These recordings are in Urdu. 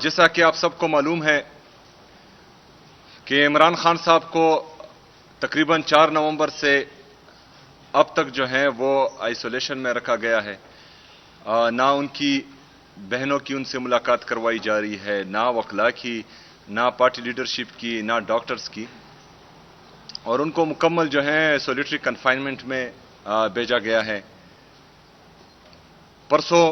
جیسا کہ آپ سب کو معلوم ہے کہ عمران خان صاحب کو تقریباً 4 نومبر سے اب تک جو ہے وہ آئسولیشن میں رکھا گیا ہے. نہ ان کی بہنوں کی ان سے ملاقات کروائی جا رہی ہے، نہ وکلاء کی، نہ پارٹی لیڈرشپ کی، نہ ڈاکٹرز کی، اور ان کو مکمل جو ہے سولیٹری کنفائنمنٹ میں بھیجا گیا ہے. پرسوں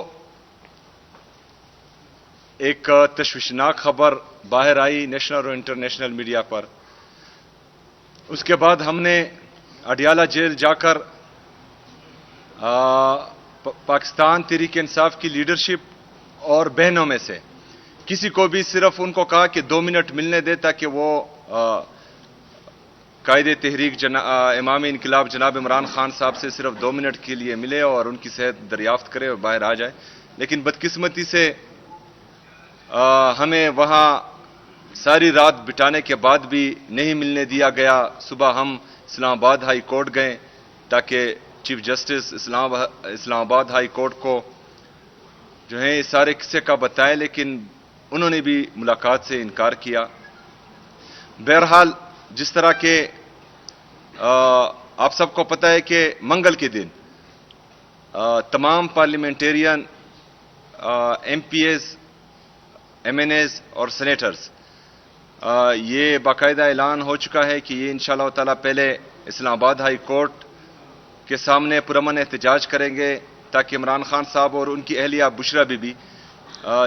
ایک تشویشناک خبر باہر آئی نیشنل اور انٹرنیشنل میڈیا پر. اس کے بعد ہم نے اڈیالہ جیل جا کر پاکستان تحریک انصاف کی لیڈرشپ اور بہنوں میں سے کسی کو بھی صرف ان کو کہا کہ 2 منٹ ملنے دے تاکہ وہ قائد تحریک امام انقلاب جناب عمران خان صاحب سے صرف 2 منٹ کے لیے ملے اور ان کی صحت دریافت کرے اور باہر آ جائے. لیکن بدقسمتی سے ہمیں وہاں ساری رات بٹانے کے بعد بھی نہیں ملنے دیا گیا. صبح ہم اسلام آباد ہائی کورٹ گئے تاکہ چیف جسٹس اسلام آباد ہائی کورٹ کو جو ہے اس سارے قصے کا بتائے، لیکن انہوں نے بھی ملاقات سے انکار کیا. بہرحال جس طرح کہ آپ سب کو پتہ ہے کہ منگل کے دن تمام parliamentarian, MPAs, MNAs اور سینیٹرز یہ باقاعدہ اعلان ہو چکا ہے کہ یہ انشاءاللہ تعالی پہلے اسلام آباد ہائی کورٹ کے سامنے پرامن احتجاج کریں گے تاکہ عمران خان صاحب اور ان کی اہلیہ بشرا بی بی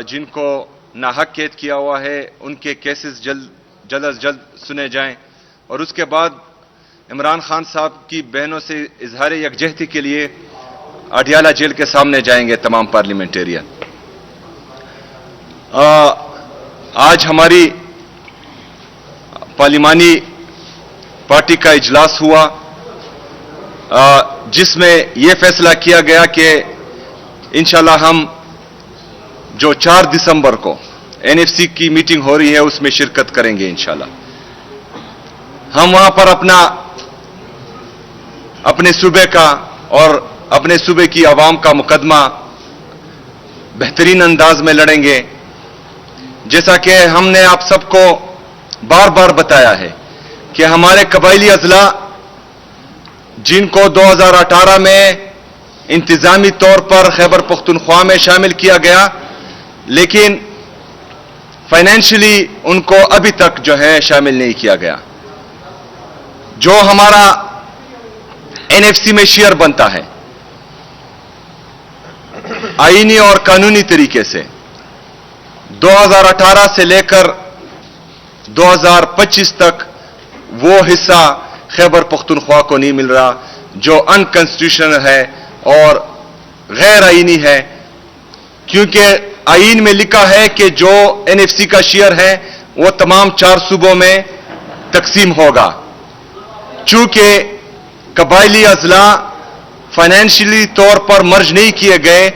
جن کو ناحق قید کیا ہوا ہے ان کے کیسز جلد از جلد سنے جائیں، اور اس کے بعد عمران خان صاحب کی بہنوں سے اظہار یکجہتی کے لیے اڈیالہ جیل کے سامنے جائیں گے تمام پارلیمنٹرین. آج ہماری پارلیمانی پارٹی کا اجلاس ہوا جس میں یہ فیصلہ کیا گیا کہ انشاءاللہ ہم جو 4 دسمبر کو این ایف سی کی میٹنگ ہو رہی ہے اس میں شرکت کریں گے. انشاءاللہ ہم وہاں پر اپنے صوبے کا اور اپنے صوبے کی عوام کا مقدمہ بہترین انداز میں لڑیں گے. جیسا کہ ہم نے آپ سب کو بار بار بتایا ہے کہ ہمارے قبائلی اضلاع جن کو 2018 میں انتظامی طور پر خیبر پختونخوا میں شامل کیا گیا، لیکن فائنینشلی ان کو ابھی تک جو ہے شامل نہیں کیا گیا. جو ہمارا این ایف سی میں شیئر بنتا ہے آئینی اور قانونی طریقے سے 2018 سے لے کر 2025 تک وہ حصہ خیبر پختونخوا کو نہیں مل رہا، جو انکانسٹیٹیوشنل ہے اور غیر آئینی ہے. کیونکہ آئین میں لکھا ہے کہ جو این ایف سی کا شیئر ہے وہ تمام 4 صوبوں میں تقسیم ہوگا. چونکہ قبائلی اضلاع فائنینشلی طور پر مرج نہیں کیے گئے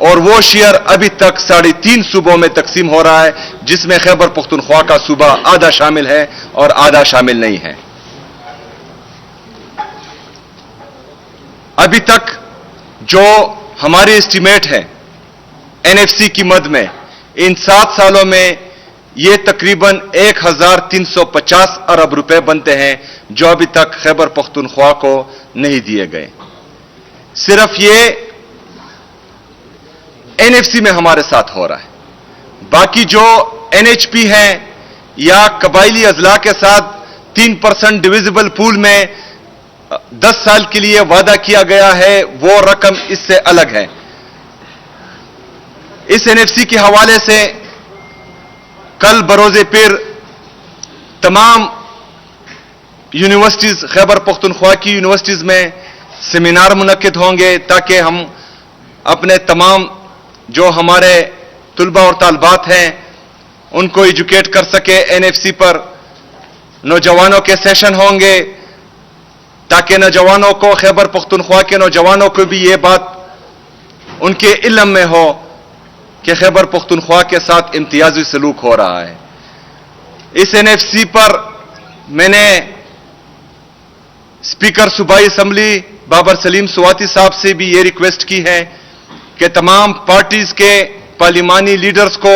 اور وہ شیئر ابھی تک 3.5 صوبوں میں تقسیم ہو رہا ہے، جس میں خیبر پختونخوا کا صوبہ آدھا شامل ہے اور آدھا شامل نہیں ہے. ابھی تک جو ہماری اسٹیمیٹ ہے این ایف سی کی مد میں ان 7 سالوں میں یہ تقریباً 1350 ارب روپے بنتے ہیں جو ابھی تک خیبر پختونخوا کو نہیں دیے گئے. صرف یہ این ایف سی میں ہمارے ساتھ ہو رہا ہے. باقی جو این ایچ پی ہیں یا قبائلی اضلاع کے ساتھ 3% ڈویزبل پول میں 10 سال کے لیے وعدہ کیا گیا ہے وہ رقم اس سے الگ ہے. اس این ایف سی کے حوالے سے کل بروز پیر تمام یونیورسٹیز، خیبر پختونخوا کی یونیورسٹیز میں سیمینار منعقد ہوں گے تاکہ ہم اپنے تمام جو ہمارے طلباء اور طالبات ہیں ان کو ایجوکیٹ کر سکے این ایف سی پر. نوجوانوں کے سیشن ہوں گے تاکہ نوجوانوں کو، خیبر پختونخوا کے نوجوانوں کو بھی یہ بات ان کے علم میں ہو کہ خیبر پختونخوا کے ساتھ امتیازی سلوک ہو رہا ہے. اس این ایف سی پر میں نے اسپیکر صوبائی اسمبلی بابر سلیم سواتی صاحب سے بھی یہ ریکویسٹ کی ہے کہ تمام پارٹیز کے پارلیمانی لیڈرز کو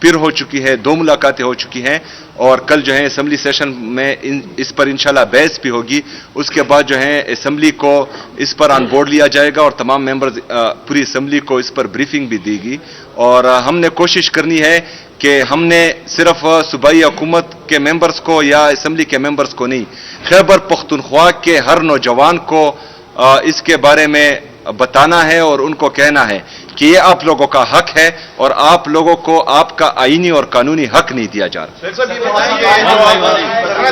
پھر ہو چکی ہے, 2 ملاقاتیں ہو چکی ہیں, اور کل جو ہے اسمبلی سیشن میں اس پر انشاءاللہ بحث بھی ہوگی. اس کے بعد جو ہے اسمبلی کو اس پر آن بورڈ لیا جائے گا اور تمام ممبرز پوری اسمبلی کو اس پر بریفنگ بھی دی گی. اور ہم نے کوشش کرنی ہے کہ ہم نے صرف صوبائی حکومت کے ممبرز کو یا اسمبلی کے ممبرز کو نہیں, خیبر پختونخوا کے ہر نوجوان کو اس کے بارے میں بتانا ہے اور ان کو کہنا ہے کہ یہ آپ لوگوں کا حق ہے اور آپ لوگوں کو آپ کا آئینی اور قانونی حق نہیں دیا جا رہا.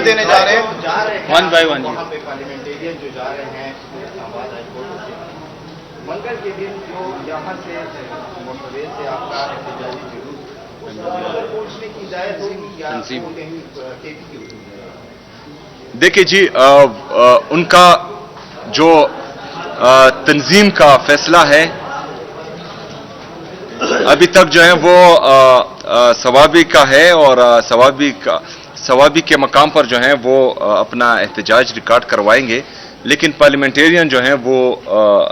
دینے جا رہے ہیں ون بائی ون, وہاں پہ پارلیمنٹیرین جو جا رہے ہیں منگل کے دن جو یہاں سے موٹروے سے آپ کا احتجاجی جلوس پہنچنے کی ہدایت ہوگی یا کہیں دیکھیے جی, ان کا جو تنظیم کا فیصلہ ہے ابھی تک جو ہے وہ ثوابی کا ہے, اور ثوابی کے مقام پر جو ہے وہ اپنا احتجاج ریکارڈ کروائیں گے, لیکن پارلیمنٹیرین جو ہیں وہ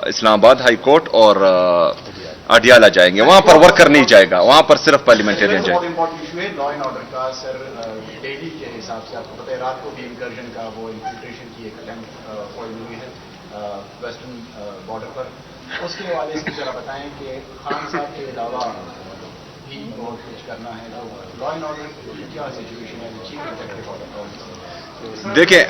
اسلام آباد ہائی کورٹ اور اڈیالہ جائیں گے, وہاں پر ورکر نہیں جائے گا, وہاں پر صرف پارلیمنٹیرین جائیں گے. بہت امپورٹنٹ ایشو ہے لا اینڈ آرڈر کا سر. ڈیلی کے حساب سے آپ کو پتہ ہے رات کو بھی انکرجن کا وہ انفلٹریشن کی ایک اٹیمپٹ فوائل ہوئی ہے ویسٹرن بارڈر پر. اس کے حوالے سے ذرا بتائیں کہ خان صاحب کے علاوہ بھی اور کچھ کرنا ہے تو لا اینڈ آرڈر کی کیا سچویشن ہے چیف ایگزیکٹو آرڈر. دیکھیں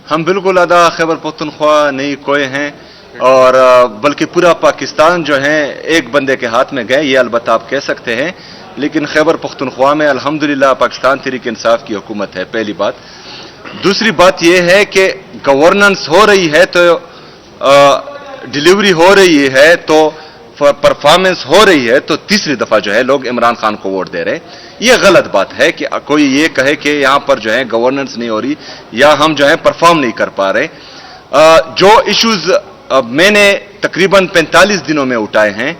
ہم بالکل آدھا خیبر پختونخوا نہیں کوئے ہیں, اور بلکہ پورا پاکستان جو ہے ایک بندے کے ہاتھ میں گئے, یہ البتہ آپ کہہ سکتے ہیں, لیکن خیبر پختونخوا میں الحمدللہ پاکستان تحریک انصاف کی حکومت ہے, پہلی بات. دوسری بات یہ ہے کہ گورننس ہو رہی ہے تو ڈیلیوری ہو رہی ہے تو پرفارمنس ہو رہی ہے, تو تیسری دفعہ جو ہے لوگ عمران خان کو ووٹ دے رہے ہیں. یہ غلط بات ہے کہ کوئی یہ کہے کہ یہاں پر جو ہے گورننس نہیں ہو رہی یا ہم جو ہے پرفارم نہیں کر پا رہے. جو ایشوز میں نے تقریباً 45 دنوں میں اٹھائے ہیں,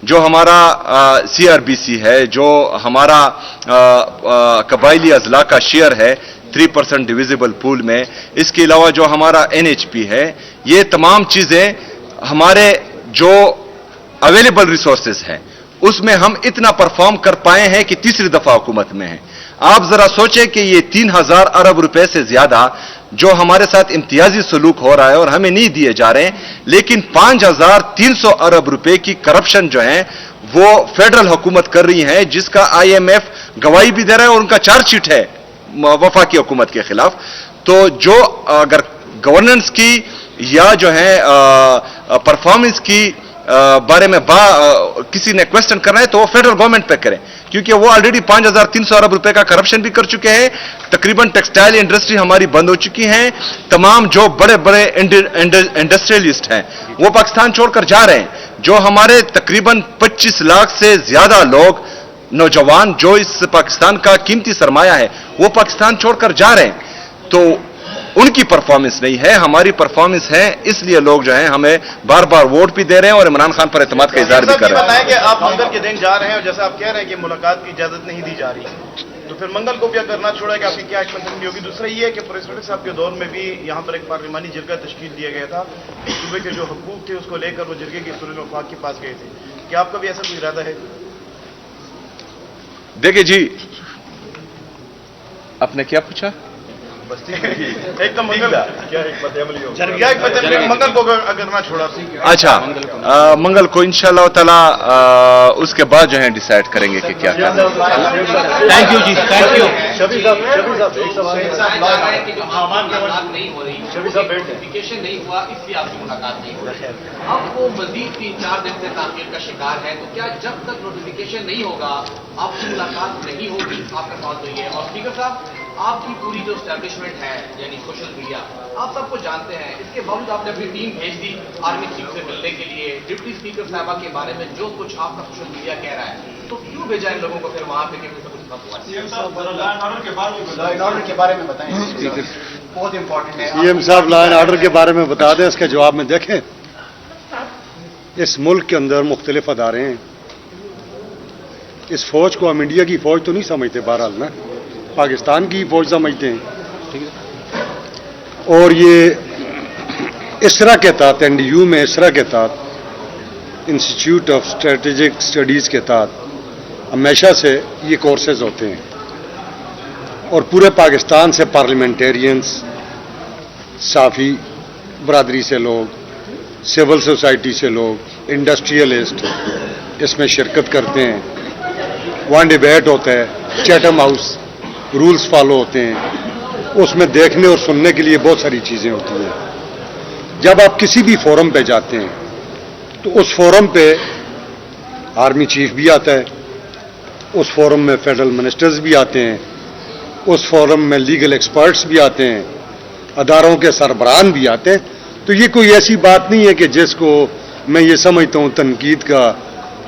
جو ہمارا CRBC ہے, جو ہمارا قبائلی اضلاع کا شیئر ہے 3% ڈویزیبل پول میں, اس کے علاوہ جو ہمارا NHP ہے, یہ تمام چیزیں ہمارے جو اویلیبل ریسورسز ہیں اس میں ہم اتنا پرفارم کر پائے ہیں کہ تیسری دفعہ حکومت میں ہیں. آپ ذرا سوچیں کہ یہ 3000 ارب روپے سے زیادہ جو ہمارے ساتھ امتیازی سلوک ہو رہا ہے اور ہمیں نہیں دیے جا رہے ہیں, لیکن 5300 ارب روپے کی کرپشن جو ہے وہ فیڈرل حکومت کر رہی ہے, جس کا IMF گواہی بھی دے رہا ہے, اور ان کا چارج شیٹ ہے وفاقی حکومت کے خلاف. تو جو اگر گورننس کی یا جو ہے پرفارمنس کی بارے میں کسی نے کوشچن کرنا ہے تو وہ فیڈرل گورنمنٹ پہ کریں, کیونکہ وہ آلریڈی 5300 ارب روپے کا کرپشن بھی کر چکے ہیں. تقریباً ٹیکسٹائل انڈسٹری ہماری بند ہو چکی ہیں, تمام جو بڑے بڑے انڈسٹریلسٹ ہیں وہ پاکستان چھوڑ کر جا رہے ہیں. جو ہمارے تقریباً 25 لاکھ سے زیادہ لوگ نوجوان جو اس پاکستان کا قیمتی سرمایہ ہے وہ پاکستان چھوڑ کر جا رہے ہیں, تو ان کی پرفارمنس نہیں ہے, ہماری پرفارمنس ہے. اس لیے لوگ جو ہیں ہمیں بار بار ووٹ بھی دے رہے ہیں اور عمران خان پر اعتماد کا اظہار بھی کر رہے ہیں. بتائیں کہ آپ منگل کے دن جا رہے ہیں اور جیسا آپ کہہ رہے ہیں کہ ملاقات کی اجازت نہیں دی جا رہی, تو پھر منگل کو کیا کرنا چھوڑا کہ آپ کی کیا ایکسپیکٹیشن ہوگی؟ دوسرا یہ ہے کہ پریزیڈنٹ صاحب کے دور میں بھی یہاں پر ایک پارلیمانی جرگہ تشکیل دیا گیا تھا, صوبے کے جو حقوق تھے اس کو لے کر وہ جرگے کے سرور وفاق کے پاس گئے تھے. کیا آپ کا بھی ایسا کوئی ارادہ ہے؟ دیکھیے جی, آپ نے کیا پوچھا؟ ایک تو منگل منگل کو کرنا چھوڑا. اچھا, منگل کو انشاءاللہ تعالی اس کے بعد جو ہے ڈیسائیڈ کریں گے کہ کیا کرنا. تھینک یو جی, تھینک یو. نوٹیفیکیشن نہیں ہوا اس لیے آپ کی ملاقات نہیں ہو رہی ہے, اب وہ مزید 3-4 دن سے تاخیر کا شکار ہے, تو کیا جب تک نوٹیفیکیشن نہیں ہوگا آپ کی ملاقات نہیں ہوگی؟ آپ کا سوال تو یہ ہے. اور اسپیکر صاحب آپ کی پوری جو اسٹیبلشمنٹ ہے یعنی سوشل میڈیا آپ سب کو جانتے ہیں, اس کے باوجود آپ نے اپنی ٹیم بھیج دی آرمی چیف سے ملنے کے لیے, ڈپٹی اسپیکر صاحبہ کے بارے میں جو کچھ آپ کا سوشل میڈیا کہہ رہا ہے, تو کیوں بھیجا ان لوگوں کو پھر وہاں پہ کہ سب کچھ ختم ہوا؟ لا اینڈ آرڈر کے بارے میں بتائیں, بہت امپورٹنٹ ہے. سی ایم صاحب لا اینڈ آرڈر کے بارے میں بتا دیں. اس کے جواب میں دیکھیں, اس ملک کے اندر مختلف ادارے ہیں. اس فوج کو ہم انڈیا کی فوج تو نہیں سمجھتے, بہرحال نا پاکستان کی فوج سمجھتے ہیں. اور یہ اسرا کے تحت, این ڈی یو میں اسرا کے تحت, انسٹیٹیوٹ آف اسٹریٹجک اسٹڈیز کے تحت ہمیشہ سے یہ کورسز ہوتے ہیں. اور پورے پاکستان سے پارلیمنٹیرینز, صحافی برادری سے لوگ, سول سوسائٹی سے لوگ, انڈسٹریلسٹ اس میں شرکت کرتے ہیں. وہاں ڈیبیٹ ہوتا ہے, چیٹم ہاؤس رولز فالو ہوتے ہیں, اس میں دیکھنے اور سننے کے لیے بہت ساری چیزیں ہوتی ہیں. جب آپ کسی بھی فورم پہ جاتے ہیں تو اس فورم پہ آرمی چیف بھی آتا ہے, اس فورم میں فیڈرل منسٹرز بھی آتے ہیں, اس فورم میں لیگل ایکسپرٹس بھی آتے ہیں, اداروں کے سربراہان بھی آتے ہیں. تو یہ کوئی ایسی بات نہیں ہے کہ جس کو میں یہ سمجھتا ہوں تنقید کا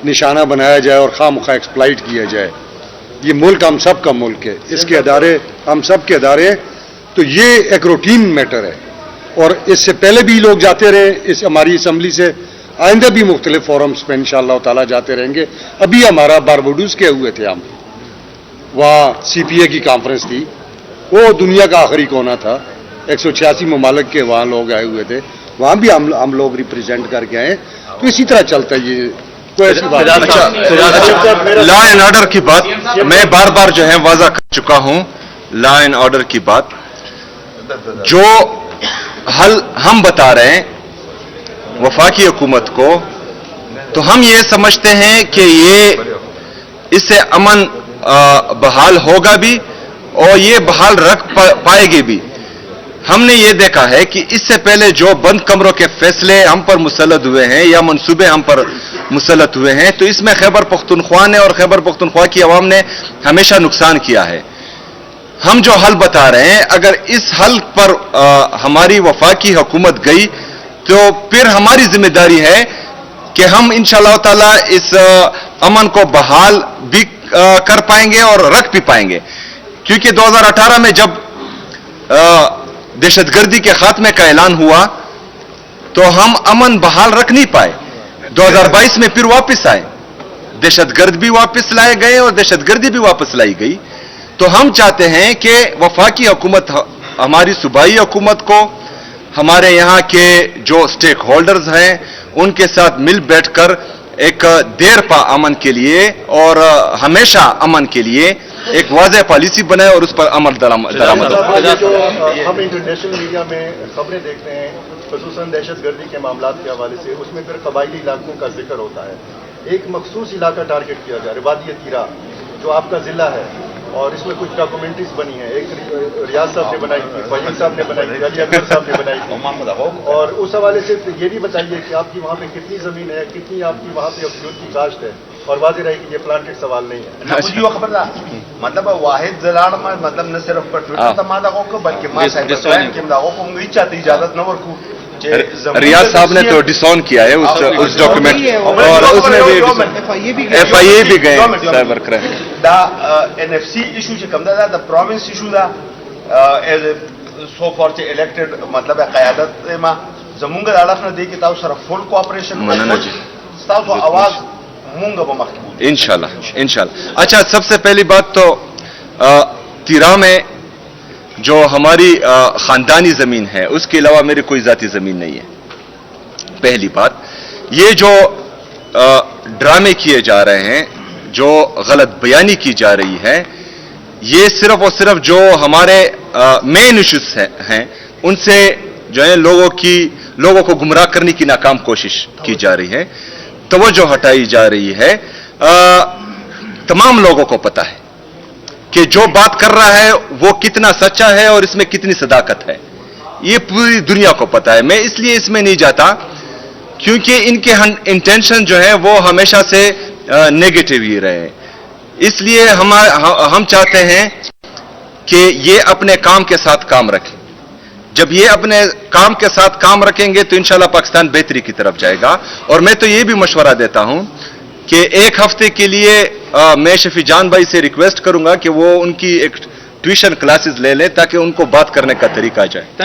نشانہ بنایا جائے اور خواہ مخواہ ایکسپلائٹ کیا جائے. یہ ملک ہم سب کا ملک ہے, اس کے ادارے ہم سب کے ادارے ہیں. تو یہ ایک روٹین میٹر ہے, اور اس سے پہلے بھی لوگ جاتے رہے اس ہماری اسمبلی سے, آئندہ بھی مختلف فورمز پہ انشاءاللہ تعالیٰ جاتے رہیں گے. ابھی ہمارا باربوڈوز کے ہوئے تھے, ہم وہاں سی پی اے کی کانفرنس تھی, وہ دنیا کا آخری کونا تھا, 186 ممالک کے وہاں لوگ آئے ہوئے تھے, وہاں بھی ہم لوگ ریپرزینٹ کر کے آئے. تو اسی طرح چلتا ہے یہ, کوئی ایسی بات نہیں. لا اینڈ آرڈر کی بات میں بار بار جو ہے واضح کر چکا ہوں. لا اینڈ آرڈر کی بات جو حل ہم بتا رہے ہیں وفاقی حکومت کو, تو ہم یہ سمجھتے ہیں کہ یہ اس سے امن بحال ہوگا بھی اور یہ بحال رکھ پائے گی بھی. ہم نے یہ دیکھا ہے کہ اس سے پہلے جو بند کمروں کے فیصلے ہم پر مسلط ہوئے ہیں یا منصوبے ہم پر مسلط ہوئے ہیں, تو اس میں خیبر پختونخوا نے اور خیبر پختونخوا کی عوام نے ہمیشہ نقصان کیا ہے. ہم جو حل بتا رہے ہیں, اگر اس حل پر ہماری وفاقی حکومت گئی تو پھر ہماری ذمہ داری ہے کہ ہم انشاءاللہ تعالی اس امن کو بحال بھی کر پائیں گے اور رکھ بھی پائیں گے. کیونکہ 2018 میں جب دہشت گردی کے خاتمے کا اعلان ہوا تو ہم امن بحال رکھ نہیں پائے. 2022 میں پھر واپس آئے, دہشت گرد بھی واپس لائے گئے اور دہشت گردی بھی واپس لائی گئی. تو ہم چاہتے ہیں کہ وفاقی حکومت ہماری صوبائی حکومت کو ہمارے یہاں کے جو اسٹیک ہولڈرز ہیں ان کے ساتھ مل بیٹھ کر ایک دیر پا امن کے لیے اور ہمیشہ امن کے لیے ایک واضح پالیسی بنائے اور اس پر عمل درآمد ہو. جو ہم انٹرنیشنل میڈیا میں خبریں دیکھتے ہیں خصوصاً دہشت گردی کے معاملات کے حوالے سے, اس میں پھر قبائلی علاقوں کا ذکر ہوتا ہے. ایک مخصوص علاقہ ٹارگٹ کیا جا رہا ہے, وادی تیرا, جو آپ کا ضلع ہے, اور اس میں کچھ ڈاکومنٹریز بنی ہیں. ایک ریاض صاحب نے بنائی تھی, فہیم صاحب نے بنائی تھی, علی اکبر صاحب نے بنائی تھی. اور اس حوالے سے یہ بھی بتائیے کہ آپ کی وہاں پہ کتنی زمین ہے, کتنی آپ کی وہاں پہ افیون کی کاشت ہے, اور واضح رہے کہ یہ پلانٹڈ سوال نہیں ہے. مجھے یہ خبر تھا مطلب واحد ضلع میں مطلب نہ صرف پر ٹویٹر تمادا کو بلکہ ماں صاحب کے مداغوں کو مجھے چاہتی اجازت نہ ورکو. ریاض صاحب نے تو ڈسون کیا ہے اس ڈاکومنٹ, اور اس میں بھی ایف آئی اے بھی گئے سائبر کرائم. دا این ایف سی ایشو سے کم دا پروونس ایشو دا ایز سو فار سے الیکٹڈ مطلب قیادت میں زمونگا دالف نہ دے کے تاؤ سر فل کوآپریشن منانا جی تاؤ آواز مونگا بمخبول انشاءاللہ. اچھا, سب سے پہلی بات تو تیرا میں جو ہماری خاندانی زمین ہے اس کے علاوہ میری کوئی ذاتی زمین نہیں ہے. پہلی بات, یہ جو ڈرامے کیے جا رہے ہیں, جو غلط بیانی کی جا رہی ہے, یہ صرف اور صرف جو ہمارے مین ایشوز ہیں ان سے جو ہے لوگوں کو گمراہ کرنے کی ناکام کوشش کی جا رہی ہے, توجہ ہٹائی جا رہی ہے. تمام لوگوں کو پتا ہے کہ جو بات کر رہا ہے وہ کتنا سچا ہے اور اس میں کتنی صداقت ہے, یہ پوری دنیا کو پتا ہے. میں اس لیے اس میں نہیں جاتا کیونکہ ان کے انٹینشن جو ہے وہ ہمیشہ سے نیگیٹو ہی رہے. اس لیے ہم چاہتے ہیں کہ یہ اپنے کام کے ساتھ کام رکھیں. جب یہ اپنے کام کے ساتھ کام رکھیں گے تو انشاءاللہ پاکستان بہتری کی طرف جائے گا. اور میں تو یہ بھی مشورہ دیتا ہوں کہ ایک ہفتے کے لیے میں شفیع جان بھائی سے ریکویسٹ کروں گا کہ وہ ان کی ایک ٹیوشن کلاسز لے لیں تاکہ ان کو بات کرنے کا طریقہ آ جائے.